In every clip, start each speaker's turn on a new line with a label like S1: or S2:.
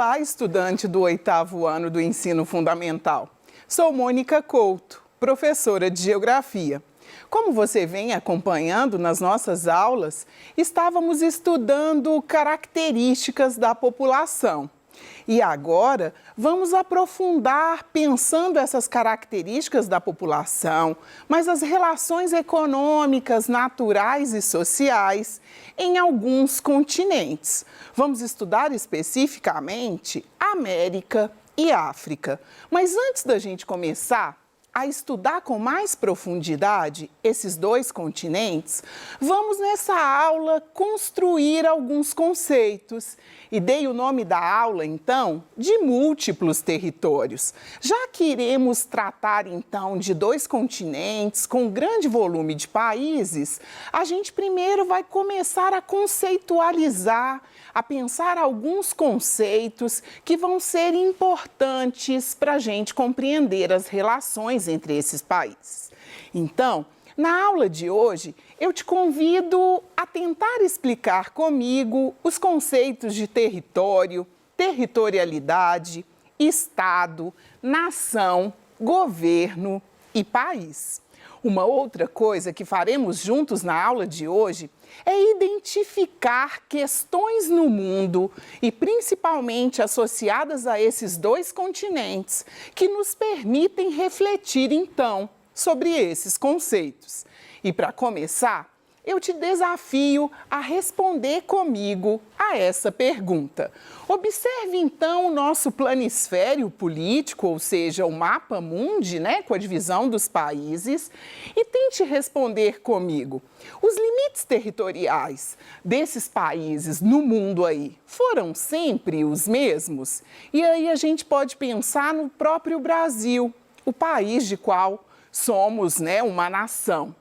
S1: Olá, estudante do 8º ano do ensino fundamental. Sou Mônica Couto, professora de Geografia. Como você vem acompanhando nas nossas aulas, estávamos estudando características da população. E agora vamos aprofundar pensando essas características da população, mas as relações econômicas, naturais e sociais em alguns continentes. Vamos estudar especificamente América e África. Mas antes da gente começar a estudar com mais profundidade esses dois continentes, vamos nessa aula construir alguns conceitos. E dei o nome da aula, então, de múltiplos territórios. Já que iremos tratar, então, de dois continentes com grande volume de países, a gente primeiro vai começar a conceitualizar, a pensar alguns conceitos que vão ser importantes para a gente compreender as relações entre esses países. Então, na aula de hoje, eu te convido a tentar explicar comigo os conceitos de território, territorialidade, estado, nação, governo e país. Uma outra coisa que faremos juntos na aula de hoje é identificar questões no mundo e principalmente associadas a esses dois continentes que nos permitem refletir, então, sobre esses conceitos. E para começar, eu te desafio a responder comigo a essa pergunta. Observe então o nosso planisfério político, ou seja, o mapa mundi, com a divisão dos países, e tente responder comigo. Os limites territoriais desses países no mundo aí foram sempre os mesmos? E aí a gente pode pensar no próprio Brasil, o país de qual somos, uma nação.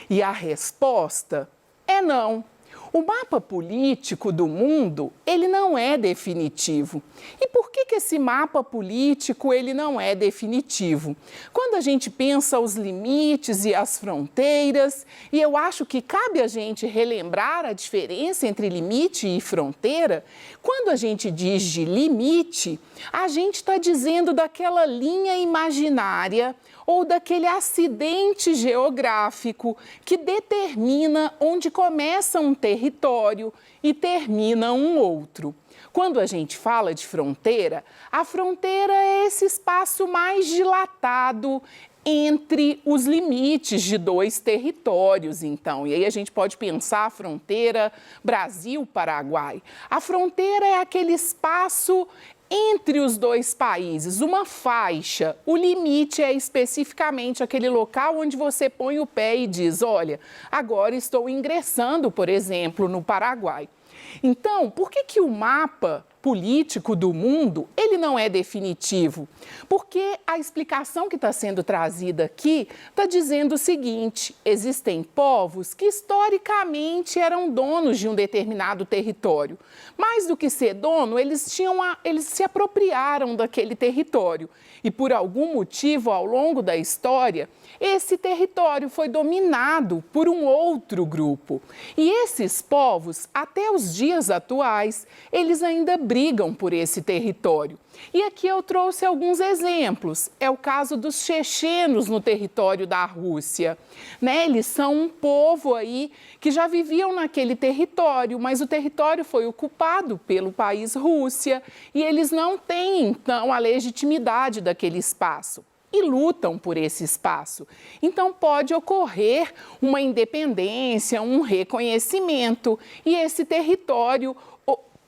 S1: E a resposta é não. O mapa político do mundo, ele não é definitivo. E por que esse mapa político, ele não é definitivo? Quando a gente pensa os limites e as fronteiras, e eu acho que cabe a gente relembrar a diferença entre limite e fronteira, quando a gente diz de limite, a gente está dizendo daquela linha imaginária ou daquele acidente geográfico que determina onde começa um território e termina um outro. Quando a gente fala de fronteira, a fronteira é esse espaço mais dilatado entre os limites de dois territórios, então. E aí a gente pode pensar a fronteira Brasil-Paraguai. A fronteira é aquele espaço entre os dois países, uma faixa. O limite é especificamente aquele local onde você põe o pé e diz, olha, agora estou ingressando, por exemplo, no Paraguai. Então, por que o mapa político do mundo, ele não é definitivo? Porque a explicação que está sendo trazida aqui está dizendo o seguinte: existem povos que historicamente eram donos de um determinado território. Mais do que ser dono, eles se apropriaram daquele território. E por algum motivo, ao longo da história, esse território foi dominado por um outro grupo. E esses povos, até os dias atuais, eles ainda brigam por esse território. E aqui eu trouxe alguns exemplos. É o caso dos chechenos no território da Rússia. Eles são um povo aí que já viviam naquele território, mas o território foi ocupado pelo país Rússia e eles não têm, então, a legitimidade daquele espaço e lutam por esse espaço. Então, pode ocorrer uma independência, um reconhecimento e esse território...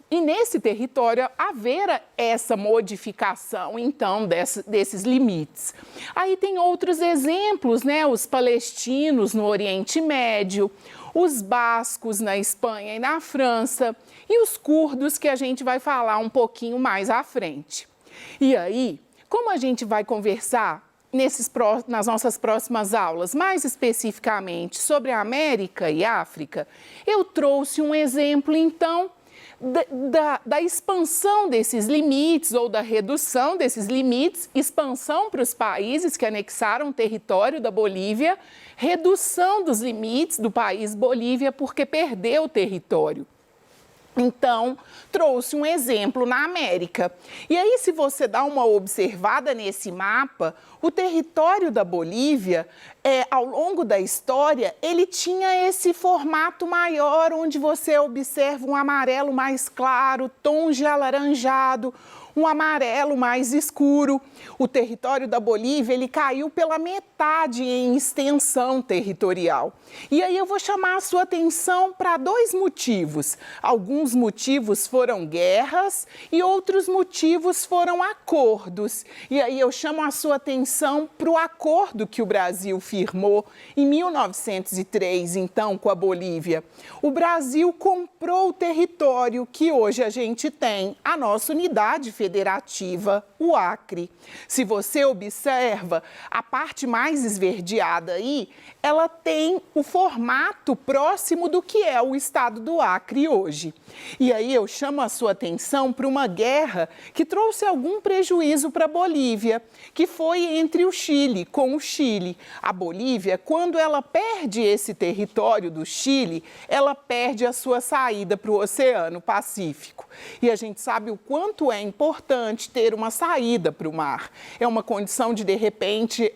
S1: E nesse território haver essa modificação, então, desses limites. Aí tem outros exemplos, os palestinos no Oriente Médio, os bascos na Espanha e na França e os curdos que a gente vai falar um pouquinho mais à frente. E aí, como a gente vai conversar nas nossas próximas aulas, mais especificamente sobre a América e África, eu trouxe um exemplo, então, da expansão desses limites ou da redução desses limites, expansão para os países que anexaram o território da Bolívia, redução dos limites do país Bolívia porque perdeu o território. Então, trouxe um exemplo na América. E aí, se você dá uma observada nesse mapa, o território da Bolívia, ao longo da história, ele tinha esse formato maior, onde você observa um amarelo mais claro, tons de alaranjado, um amarelo mais escuro. O território da Bolívia, ele caiu pela metade em extensão territorial. E aí eu vou chamar a sua atenção para 2 motivos. Alguns motivos foram guerras e outros motivos foram acordos. E aí eu chamo a sua atenção para o acordo que o Brasil firmou em 1903, então, com a Bolívia. O Brasil comprou o território que hoje a gente tem, a nossa unidade federativa, o Acre. Se você observa, a parte mais esverdeada aí, ela tem o formato próximo do que é o estado do Acre hoje. E aí eu chamo a sua atenção para uma guerra que trouxe algum prejuízo para a Bolívia, que foi entre o Chile, com o Chile. A Bolívia, quando ela perde esse território do Chile, ela perde a sua saída para o Oceano Pacífico. E a gente sabe o quanto é importante ter uma saída para o mar. É uma condição de repente,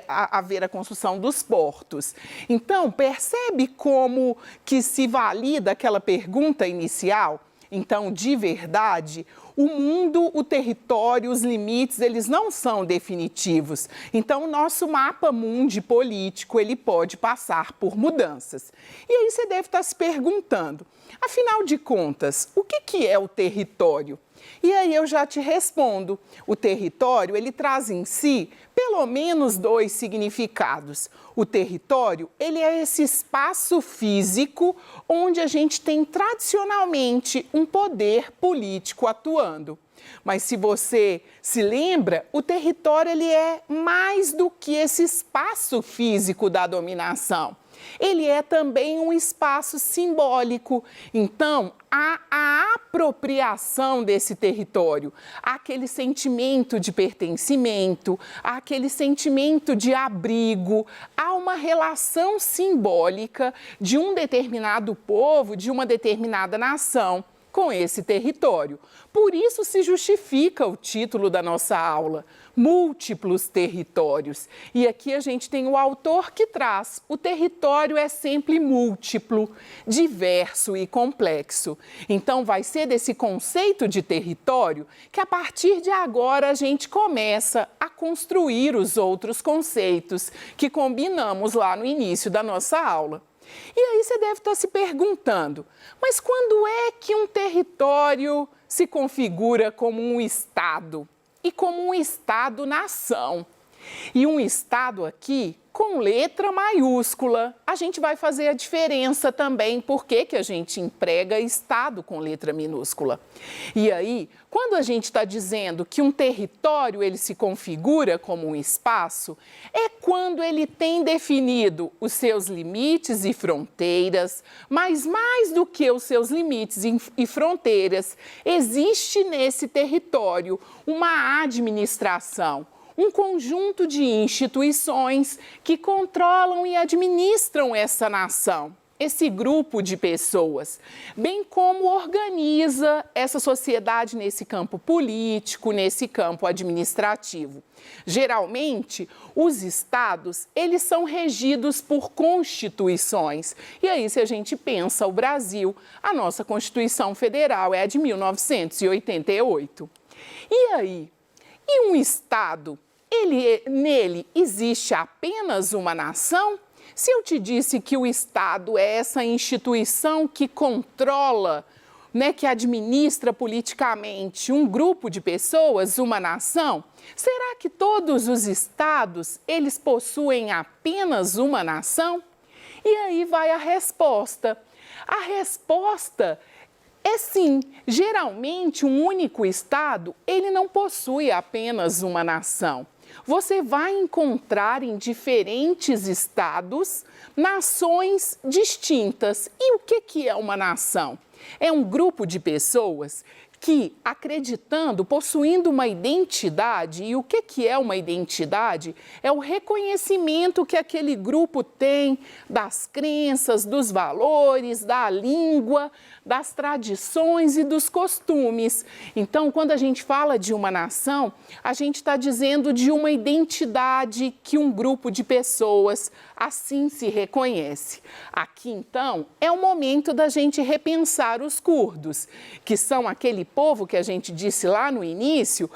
S1: haver a construção dos portos. Então, percebe como que se valida aquela pergunta inicial? Então, de verdade, o mundo, o território, os limites, eles não são definitivos. Então, o nosso mapa mundi político, ele pode passar por mudanças. E aí você deve estar se perguntando, afinal de contas, o que é o território? E aí eu já te respondo, o território, ele traz em si pelo menos 2 significados. O território, ele é esse espaço físico onde a gente tem tradicionalmente um poder político atuando. Mas se você se lembra, o território, ele é mais do que esse espaço físico da dominação. Ele é também um espaço simbólico. Então, há a apropriação desse território, há aquele sentimento de pertencimento, há aquele sentimento de abrigo, há uma relação simbólica de um determinado povo, de uma determinada nação com esse território. Por isso se justifica o título da nossa aula, Múltiplos Territórios. E aqui a gente tem o autor que traz, o território é sempre múltiplo, diverso e complexo. Então vai ser desse conceito de território que a partir de agora a gente começa a construir os outros conceitos que combinamos lá no início da nossa aula. E aí você deve estar se perguntando, mas quando é que um território se configura como um estado e como um estado-nação? E um estado aqui com letra maiúscula, a gente vai fazer a diferença também, por que a gente emprega estado com letra minúscula. E aí, quando a gente está dizendo que um território ele se configura como um espaço, é quando ele tem definido os seus limites e fronteiras, mas mais do que os seus limites e fronteiras, existe nesse território uma administração, um conjunto de instituições que controlam e administram essa nação, esse grupo de pessoas, bem como organiza essa sociedade nesse campo político, nesse campo administrativo. Geralmente, os estados, eles são regidos por constituições. E aí, se a gente pensa o Brasil, a nossa Constituição Federal é a de 1988. E aí? E um estado, nele existe apenas uma nação? Se eu te disse que o estado é essa instituição que controla, que administra politicamente um grupo de pessoas, uma nação, será que todos os estados, eles possuem apenas uma nação? E aí vai a resposta. A resposta é sim, geralmente um único estado, ele não possui apenas uma nação. Você vai encontrar em diferentes estados nações distintas. E o que é uma nação? É um grupo de pessoas que, acreditando, possuindo uma identidade, e o que é uma identidade? É o reconhecimento que aquele grupo tem das crenças, dos valores, da língua, das tradições e dos costumes. Então, quando a gente fala de uma nação, a gente está dizendo de uma identidade que um grupo de pessoas assim se reconhece. Aqui, então, é o momento da gente repensar os curdos, que são aquele povo que a gente disse lá no início,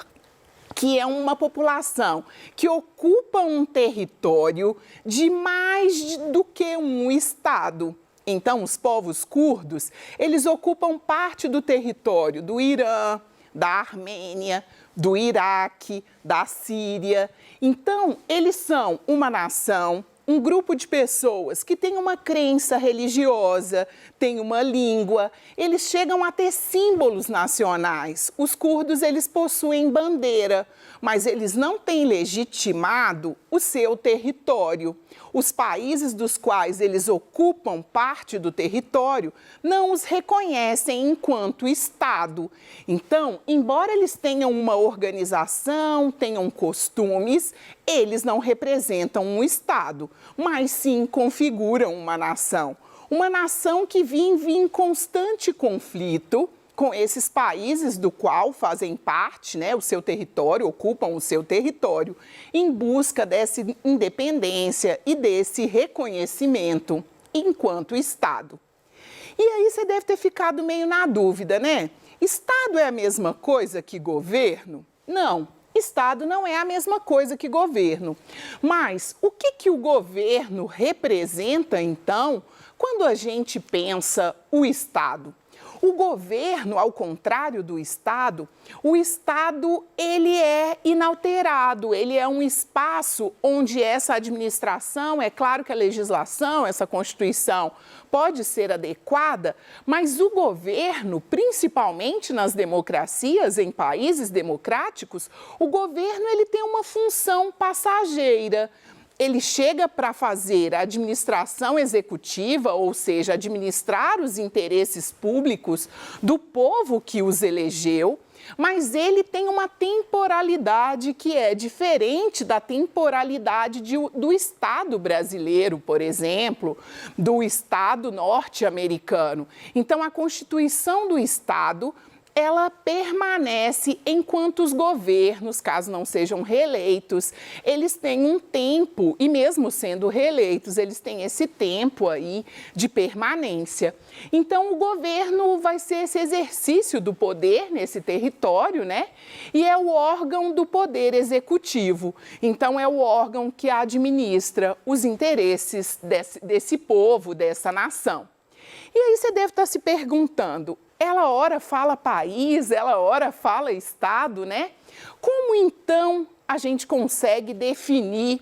S1: que é uma população que ocupa um território de mais do que um estado. Então, os povos curdos, eles ocupam parte do território do Irã, da Armênia, do Iraque, da Síria. Então, eles são uma nação, um grupo de pessoas que tem uma crença religiosa, tem uma língua, eles chegam a ter símbolos nacionais. Os curdos, eles possuem bandeira, mas eles não têm legitimado o seu território. Os países dos quais eles ocupam parte do território não os reconhecem enquanto Estado. Então, embora eles tenham uma organização, tenham costumes, eles não representam um Estado, mas sim configuram uma nação. Uma nação que vive em constante conflito com esses países do qual fazem parte, né, o seu território, ocupam o seu território, em busca dessa independência e desse reconhecimento enquanto Estado. E aí você deve ter ficado meio na dúvida, né? Estado é a mesma coisa que governo? Não. Estado não é a mesma coisa que governo. Mas o que o governo representa, então, quando a gente pensa o Estado? O governo, ao contrário do Estado, o Estado, ele é inalterado, ele é um espaço onde essa administração, é claro que a legislação, essa Constituição pode ser adequada, mas o governo, principalmente nas democracias, em países democráticos, o governo ele tem uma função passageira. Ele chega para fazer a administração executiva, ou seja, administrar os interesses públicos do povo que os elegeu, mas ele tem uma temporalidade que é diferente da temporalidade do Estado brasileiro, por exemplo, do Estado norte-americano. Então, a Constituição do Estado, ela permanece enquanto os governos, caso não sejam reeleitos, eles têm um tempo, e mesmo sendo reeleitos, eles têm esse tempo aí de permanência. Então, o governo vai ser esse exercício do poder nesse território, né? E é o órgão do poder executivo. Então, é o órgão que administra os interesses desse povo, dessa nação. E aí você deve estar se perguntando, ela ora fala país, ela ora fala estado, né? Como então a gente consegue definir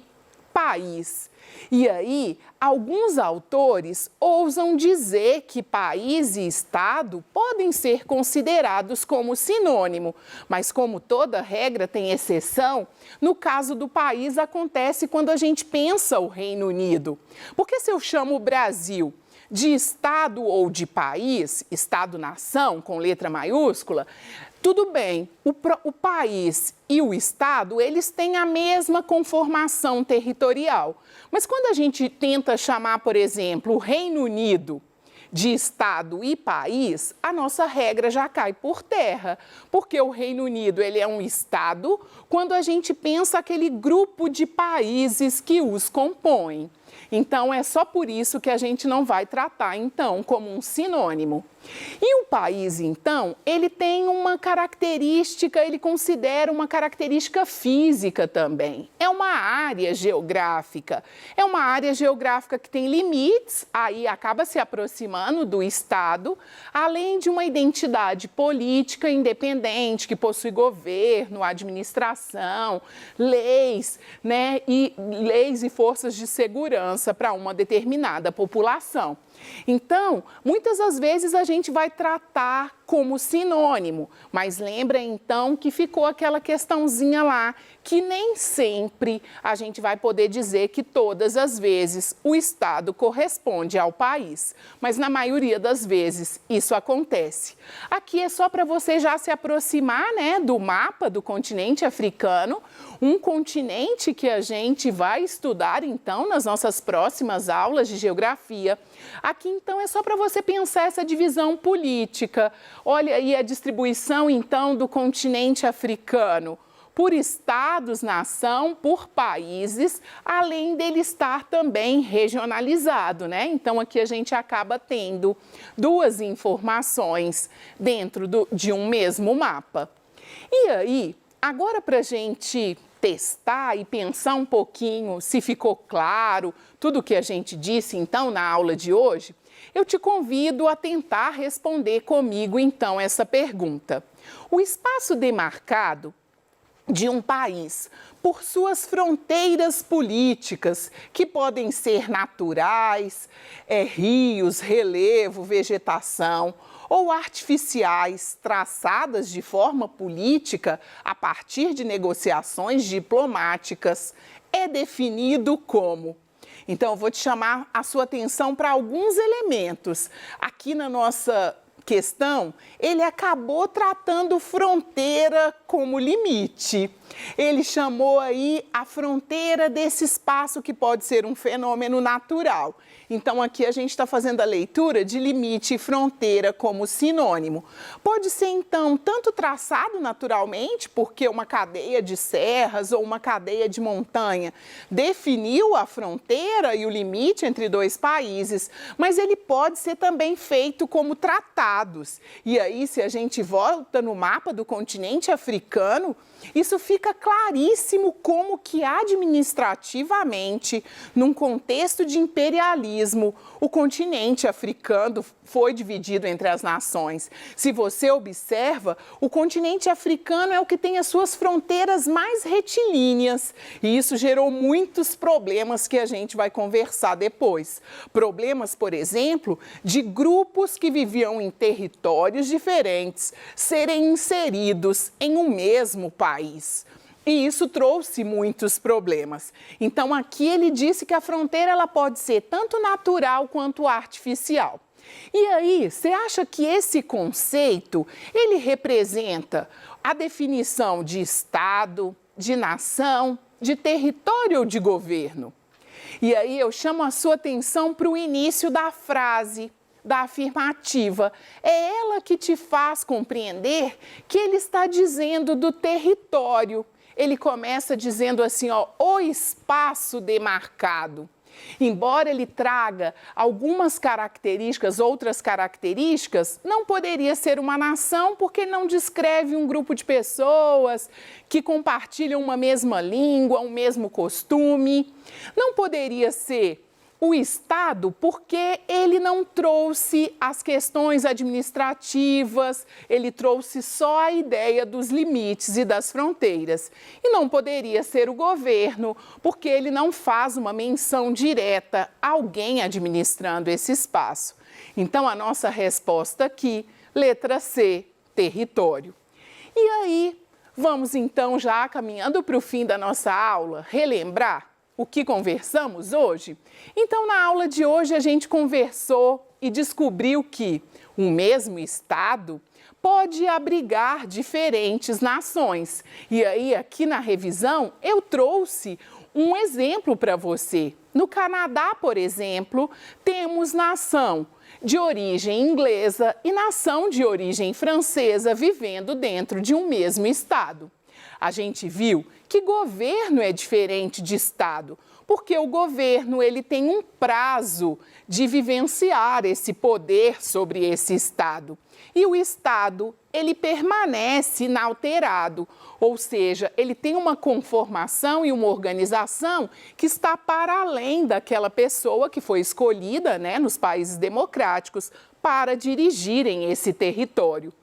S1: país? E aí, alguns autores ousam dizer que país e estado podem ser considerados como sinônimo, mas como toda regra tem exceção, no caso do país acontece quando a gente pensa o Reino Unido. Porque se eu chamo o Brasil de Estado ou de país, Estado-nação, com letra maiúscula, tudo bem, o país e o Estado, eles têm a mesma conformação territorial. Mas quando a gente tenta chamar, por exemplo, o Reino Unido de Estado e país, a nossa regra já cai por terra, porque o Reino Unido ele é um Estado quando a gente pensa aquele grupo de países que os compõem. Então, é só por isso que a gente não vai tratar, então, como um sinônimo. E o país, então, ele tem uma característica, ele considera uma característica física também. É uma área geográfica. É uma área geográfica que tem limites, aí acaba se aproximando do Estado, além de uma identidade política independente, que possui governo, administração, leis, né, e leis e forças de segurança para uma determinada população. Então, muitas das vezes a gente vai tratar como sinônimo, mas lembra então que ficou aquela questãozinha lá, que nem sempre a gente vai poder dizer que todas as vezes o estado corresponde ao país, mas na maioria das vezes isso acontece. Aqui é só para você já se aproximar, né, do mapa do continente africano, um continente que a gente vai estudar então nas nossas próximas aulas de geografia. Aqui então é só para você pensar essa divisão política. Olha aí a distribuição então do continente africano por estados-nação, por países, além dele estar também regionalizado, né? Então, aqui a gente acaba tendo duas informações dentro de um mesmo mapa. E aí, agora para a gente testar e pensar um pouquinho se ficou claro tudo o que a gente disse, então, na aula de hoje, eu te convido a tentar responder comigo, então, essa pergunta. O espaço demarcado de um país por suas fronteiras políticas, que podem ser naturais, rios, relevo, vegetação, ou artificiais, traçadas de forma política a partir de negociações diplomáticas, é definido como. Então, eu vou te chamar a sua atenção para alguns elementos. Aqui na nossa questão, ele acabou tratando fronteira como limite. Ele chamou aí a fronteira desse espaço que pode ser um fenômeno natural. Então, aqui a gente está fazendo a leitura de limite e fronteira como sinônimo. Pode ser, então, tanto traçado naturalmente, porque uma cadeia de serras ou uma cadeia de montanha definiu a fronteira e o limite entre dois países, mas ele pode ser também feito como tratados. E aí, se a gente volta no mapa do continente africano, isso fica claríssimo como que administrativamente, num contexto de imperialismo, o continente africano foi dividido entre as nações. Se você observa, o continente africano é o que tem as suas fronteiras mais retilíneas e isso gerou muitos problemas que a gente vai conversar depois. Problemas, por exemplo, de grupos que viviam em territórios diferentes serem inseridos em um mesmo país. E isso trouxe muitos problemas. Então, aqui ele disse que a fronteira ela pode ser tanto natural quanto artificial. E aí, você acha que esse conceito, ele representa a definição de Estado, de nação, de território ou de governo? E aí eu chamo a sua atenção para o início da frase, da afirmativa. É ela que te faz compreender que ele está dizendo do território. Ele começa dizendo assim, ó, o espaço demarcado. Embora ele traga algumas características, outras características, não poderia ser uma nação porque não descreve um grupo de pessoas que compartilham uma mesma língua, um mesmo costume. Não poderia ser o Estado porque ele não trouxe as questões administrativas, ele trouxe só a ideia dos limites e das fronteiras. E não poderia ser o governo porque ele não faz uma menção direta a alguém administrando esse espaço. Então, a nossa resposta aqui, letra C, território. E aí, vamos então já caminhando para o fim da nossa aula, relembrar o que conversamos hoje? Então, na aula de hoje, a gente conversou e descobriu que um mesmo estado pode abrigar diferentes nações. E aí, aqui na revisão, eu trouxe um exemplo para você. No Canadá, por exemplo, temos nação de origem inglesa e nação de origem francesa vivendo dentro de um mesmo estado. A gente viu que governo é diferente de Estado, porque o governo ele tem um prazo de vivenciar esse poder sobre esse Estado. E o Estado, ele permanece inalterado, ou seja, ele tem uma conformação e uma organização que está para além daquela pessoa que foi escolhida, né, nos países democráticos para dirigirem esse território.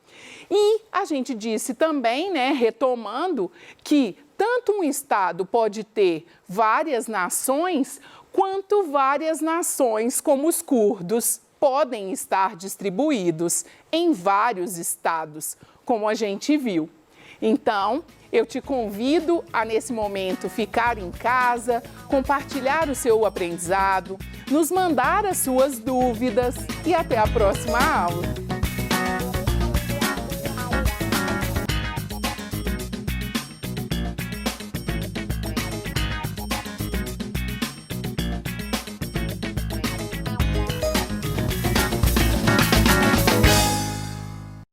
S1: E a gente disse também, né, retomando, que tanto um Estado pode ter várias nações, quanto várias nações, como os curdos, podem estar distribuídos em vários estados, como a gente viu. Então, eu te convido a, nesse momento, ficar em casa, compartilhar o seu aprendizado, nos mandar as suas dúvidas e até a próxima aula.